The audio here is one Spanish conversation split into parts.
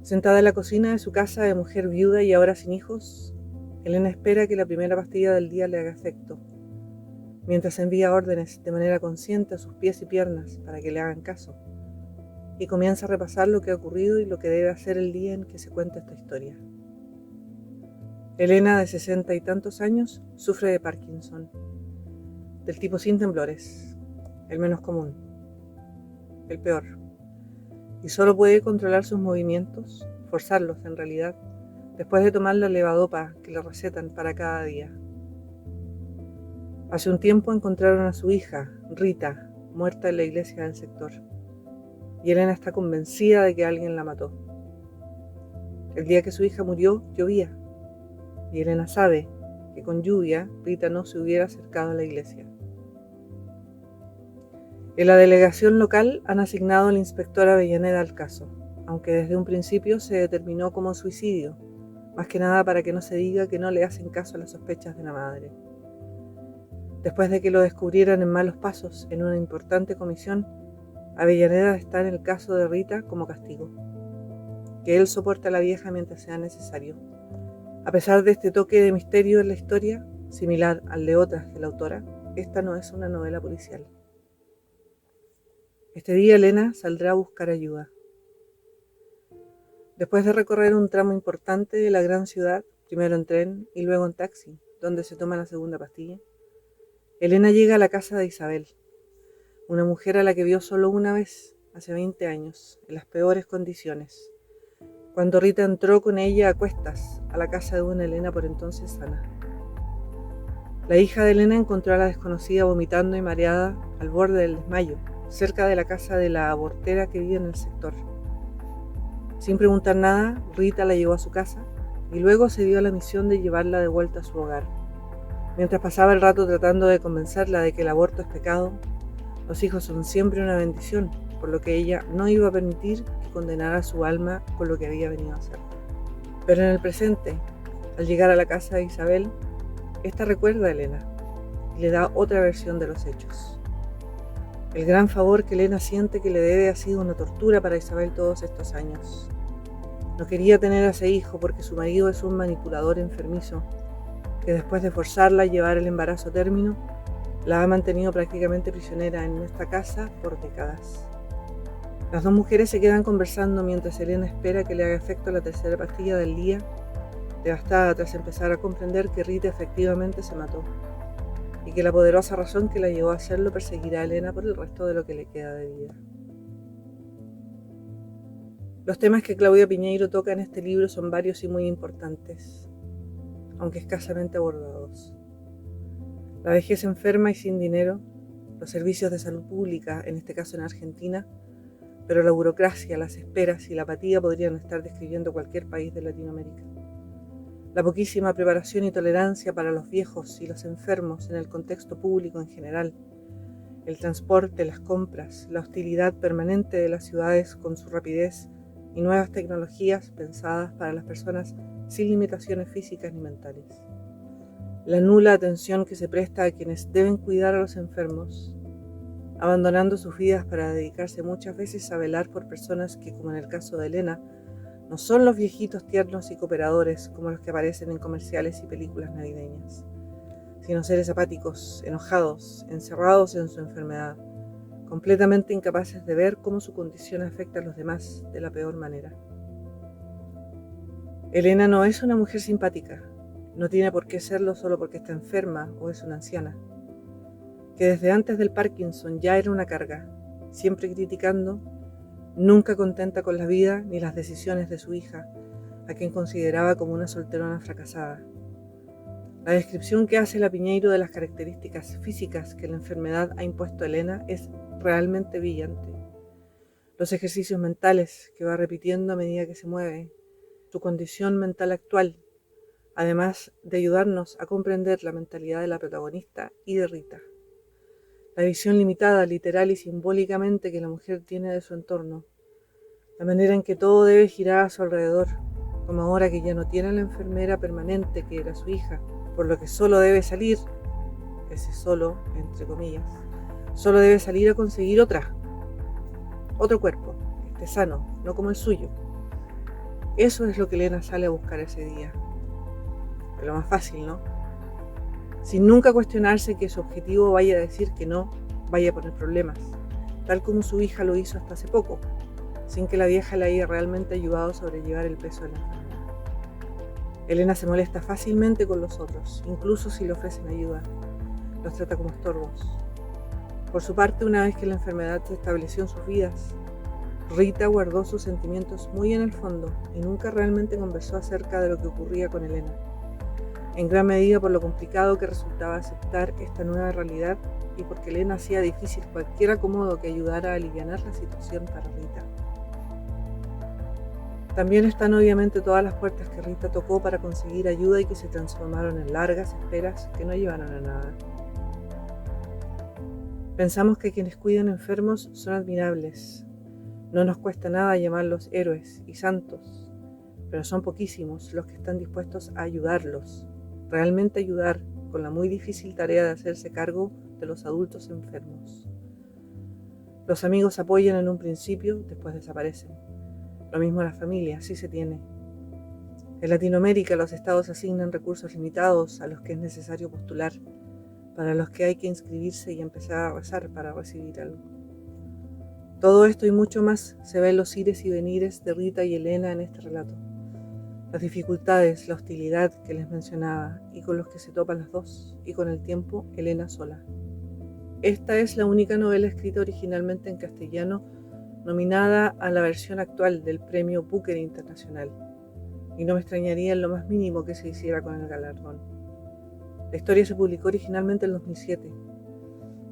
Sentada en la cocina de su casa de mujer viuda y ahora sin hijos, Elena espera que la primera pastilla del día le haga efecto, mientras envía órdenes de manera consciente a sus pies y piernas para que le hagan caso, y comienza a repasar lo que ha ocurrido y lo que debe hacer el día en que se cuenta esta historia. Elena, de 60 y tantos años, sufre de Parkinson, del tipo sin temblores, el menos común, el peor, y solo puede controlar sus movimientos, forzarlos en realidad, después de tomar la levodopa que le recetan para cada día. Hace un tiempo encontraron a su hija, Rita, muerta en la iglesia del sector, y Elena está convencida de que alguien la mató. El día que su hija murió, llovía, y Elena sabe que con lluvia Rita no se hubiera acercado a la iglesia. En la delegación local han asignado al inspector Avellaneda al caso, aunque desde un principio se determinó como suicidio, más que nada para que no se diga que no le hacen caso a las sospechas de la madre. Después de que lo descubrieran en malos pasos en una importante comisión, Avellaneda está en el caso de Rita como castigo. Que él soporte a la vieja mientras sea necesario. A pesar de este toque de misterio en la historia, similar al de otras de la autora, esta no es una novela policial. Este día Elena saldrá a buscar ayuda. Después de recorrer un tramo importante de la gran ciudad, primero en tren y luego en taxi, donde se toma la segunda pastilla, Elena llega a la casa de Isabel, una mujer a la que vio solo una vez, hace 20 años, en las peores condiciones, cuando Rita entró con ella a cuestas a la casa de una Elena por entonces sana. La hija de Elena encontró a la desconocida vomitando y mareada al borde del desmayo, cerca de la casa de la abortera que vive en el sector. Sin preguntar nada, Rita la llevó a su casa y luego se dio a la misión de llevarla de vuelta a su hogar. Mientras pasaba el rato tratando de convencerla de que el aborto es pecado, los hijos son siempre una bendición, por lo que ella no iba a permitir que condenara su alma con lo que había venido a hacer. Pero en el presente, al llegar a la casa de Isabel, esta recuerda a Elena y le da otra versión de los hechos. El gran favor que Elena siente que le debe ha sido una tortura para Isabel todos estos años. No quería tener a ese hijo porque su marido es un manipulador enfermizo que después de forzarla a llevar el embarazo a término, la ha mantenido prácticamente prisionera en esta casa por décadas. Las dos mujeres se quedan conversando mientras Elena espera que le haga efecto la tercera pastilla del día, devastada tras empezar a comprender que Rita efectivamente se mató y que la poderosa razón que la llevó a hacerlo perseguirá a Elena por el resto de lo que le queda de vida. Los temas que Claudia Piñeiro toca en este libro son varios y muy importantes, aunque escasamente abordados. La vejez enferma y sin dinero, los servicios de salud pública, en este caso en Argentina, pero la burocracia, las esperas y la apatía podrían estar describiendo cualquier país de Latinoamérica. La poquísima preparación y tolerancia para los viejos y los enfermos en el contexto público en general, el transporte, las compras, la hostilidad permanente de las ciudades con su rapidez y nuevas tecnologías pensadas para las personas sin limitaciones físicas ni mentales. La nula atención que se presta a quienes deben cuidar a los enfermos, abandonando sus vidas para dedicarse muchas veces a velar por personas que, como en el caso de Elena, no son los viejitos tiernos y cooperadores como los que aparecen en comerciales y películas navideñas, sino seres apáticos, enojados, encerrados en su enfermedad, completamente incapaces de ver cómo su condición afecta a los demás de la peor manera. Elena no es una mujer simpática, no tiene por qué serlo solo porque está enferma o es una anciana, que desde antes del Parkinson ya era una carga, siempre criticando, nunca contenta con la vida ni las decisiones de su hija, a quien consideraba como una solterona fracasada. La descripción que hace la Piñeiro de las características físicas que la enfermedad ha impuesto a Elena es realmente brillante. Los ejercicios mentales que va repitiendo a medida que se mueve, su condición mental actual, además de ayudarnos a comprender la mentalidad de la protagonista y de Rita. La visión limitada, literal y simbólicamente que la mujer tiene de su entorno, la manera en que todo debe girar a su alrededor, como ahora que ya no tiene la enfermera permanente que era su hija, por lo que solo debe salir, ese solo, entre comillas, solo debe salir a conseguir otro cuerpo, que esté sano, no como el suyo. Eso es lo que Elena sale a buscar ese día. Es lo más fácil, ¿no? Sin nunca cuestionarse que su objetivo vaya a decir que no, vaya a poner problemas, tal como su hija lo hizo hasta hace poco, sin que la vieja le haya realmente ayudado a sobrellevar el peso de la enfermedad. Elena se molesta fácilmente con los otros, incluso si le ofrecen ayuda. Los trata como estorbos. Por su parte, una vez que la enfermedad se estableció en sus vidas, Rita guardó sus sentimientos muy en el fondo y nunca realmente conversó acerca de lo que ocurría con Elena, en gran medida por lo complicado que resultaba aceptar esta nueva realidad y porque Elena hacía difícil cualquier acomodo que ayudara a aliviar la situación para Rita. También están obviamente todas las puertas que Rita tocó para conseguir ayuda y que se transformaron en largas esperas que no llevaron a nada. Pensamos que quienes cuidan enfermos son admirables. No nos cuesta nada llamarlos héroes y santos, pero son poquísimos los que están dispuestos a ayudarlos, realmente ayudar con la muy difícil tarea de hacerse cargo de los adultos enfermos. Los amigos apoyan en un principio, después desaparecen. Lo mismo la familia, así se tiene. En Latinoamérica los estados asignan recursos limitados a los que es necesario postular, para los que hay que inscribirse y empezar a rezar para recibir algo. Todo esto y mucho más se ve en los ires y venires de Rita y Elena en este relato. Las dificultades, la hostilidad que les mencionaba y con los que se topan las dos, y con el tiempo Elena sola. Esta es la única novela escrita originalmente en castellano nominada a la versión actual del Premio Booker Internacional, y no me extrañaría en lo más mínimo que se hiciera con el galardón. La historia se publicó originalmente en 2007,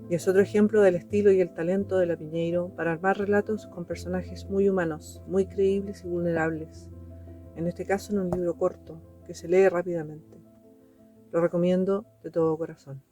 y es otro ejemplo del estilo y el talento de la Piñeiro para armar relatos con personajes muy humanos, muy creíbles y vulnerables, en este caso en un libro corto, que se lee rápidamente. Lo recomiendo de todo corazón.